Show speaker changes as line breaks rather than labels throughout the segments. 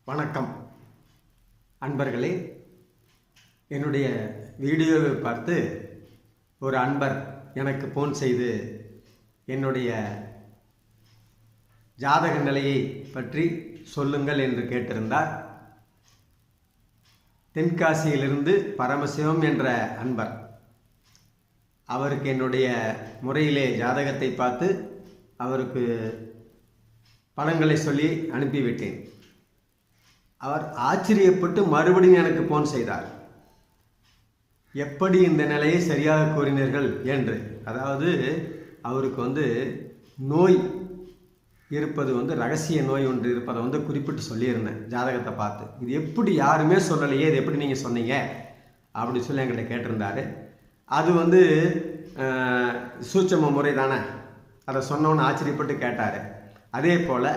வணக்கம் அன்பர்களே. என்னுடைய வீடியோவை பார்த்து ஒரு அன்பர் எனக்கு ஃபோன் செய்து என்னுடைய ஜாதக நிலையை பற்றி சொல்லுங்கள் என்று கேட்டிருந்தார். தென்காசியிலிருந்து பரமசிவம் என்ற அன்பர். அவருக்கு என்னுடைய முறையிலே ஜாதகத்தை பார்த்து அவருக்கு பலன்களை சொல்லி அனுப்பிவிட்டேன். அவர் ஆச்சரியப்பட்டு மறுபடியும் எனக்கு ஃபோன் செய்தார். எப்படி இந்த நிலையை சரியாக கூறினீர்கள் என்று. அதாவது அவருக்கு நோய் இருப்பது ரகசிய நோய் ஒன்று இருப்பதை குறிப்பிட்டு சொல்லியிருந்தேன் ஜாதகத்தை பார்த்து. இது எப்படி யாருமே சொல்லலையே, இது எப்படி நீங்கள் சொன்னீங்க அப்படி சொல்லி என்கிட்ட கேட்டிருந்தார். அது சூட்சம முறை தானே, அதை சொன்னோன்னு ஆச்சரியப்பட்டு கேட்டார். அதே போல்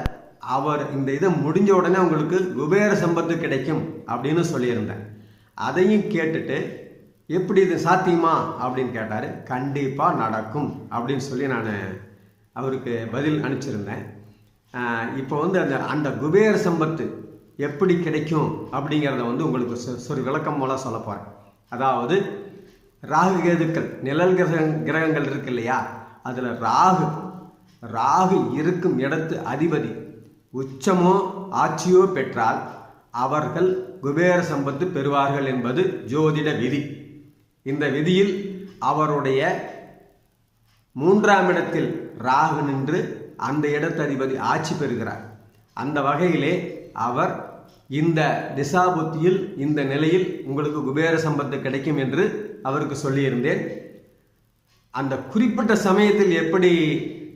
அவர் இந்த இதை முடிஞ்ச உடனே உங்களுக்கு குபேர சம்பத்து கிடைக்கும் அப்படின்னு சொல்லியிருந்தேன். அதையும் கேட்டுட்டு எப்படி இது சாத்தியமா அப்படின்னு கேட்டார். கண்டிப்பாக நடக்கும் அப்படின்னு சொல்லி நான் அவருக்கு பதில் அனுப்பிச்சிருந்தேன். இப்போ அந்த குபேர சம்பத்து எப்படி கிடைக்கும் அப்படிங்கிறத உங்களுக்கு ஒரு விளக்கம் மூலம் சொல்ல போகிறேன். அதாவது ராகு கேதுக்கள் நிழல் கிரகங்கள் இருக்கு இல்லையா, அதில் ராகு இருக்கும் இடத்து அதிபதி உச்சமோ ஆட்சியோ பெற்றால் அவர்கள் குபேர சம்பத்து பெறுவார்கள் என்பது ஜோதிட விதி. இந்த விதியில் அவருடைய 3ஆம் இடத்தில் ராகு நின்று அந்த இடத்ததிபதி ஆட்சி பெறுகிறார். அந்த வகையிலே அவர் இந்த திசாபுத்தியில் இந்த நிலையில் உங்களுக்கு குபேர சம்பத்து கிடைக்கும் என்று அவருக்கு சொல்லியிருந்தேன். அந்த குறிப்பிட்ட சமயத்தில் எப்படி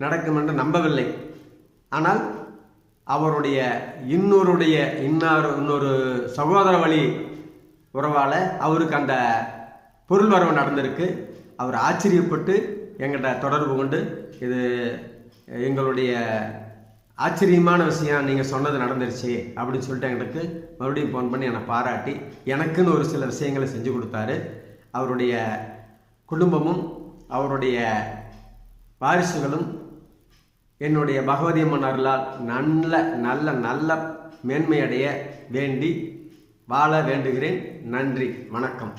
நடக்கும் என்று நம்பவில்லை. ஆனால் அவருடைய இன்னொரு சகோதர வழி உறவால் அவருக்கு அந்த பொருள் வரவு நடந்திருக்கு. அவர் ஆச்சரியப்பட்டு எங்கிட்ட தொடர்பு கொண்டு இது எங்களுடைய ஆச்சரியமான விஷயம், நீங்கள் சொன்னது நடந்துருச்சு அப்படின்னு சொல்லிட்டு எங்களுக்கு மறுபடியும் ஃபோன் பண்ணி என்னை பாராட்டி எனக்குன்னு ஒரு சில விஷயங்களை செஞ்சு கொடுத்தாரு. அவருடைய குடும்பமும் அவருடைய வாரிசுகளும் என்னுடைய பகவதி அம்மன் அருளால் நல்ல மேன்மையடைய வேண்டி வாழ வேண்டுகிறேன். நன்றி, வணக்கம்.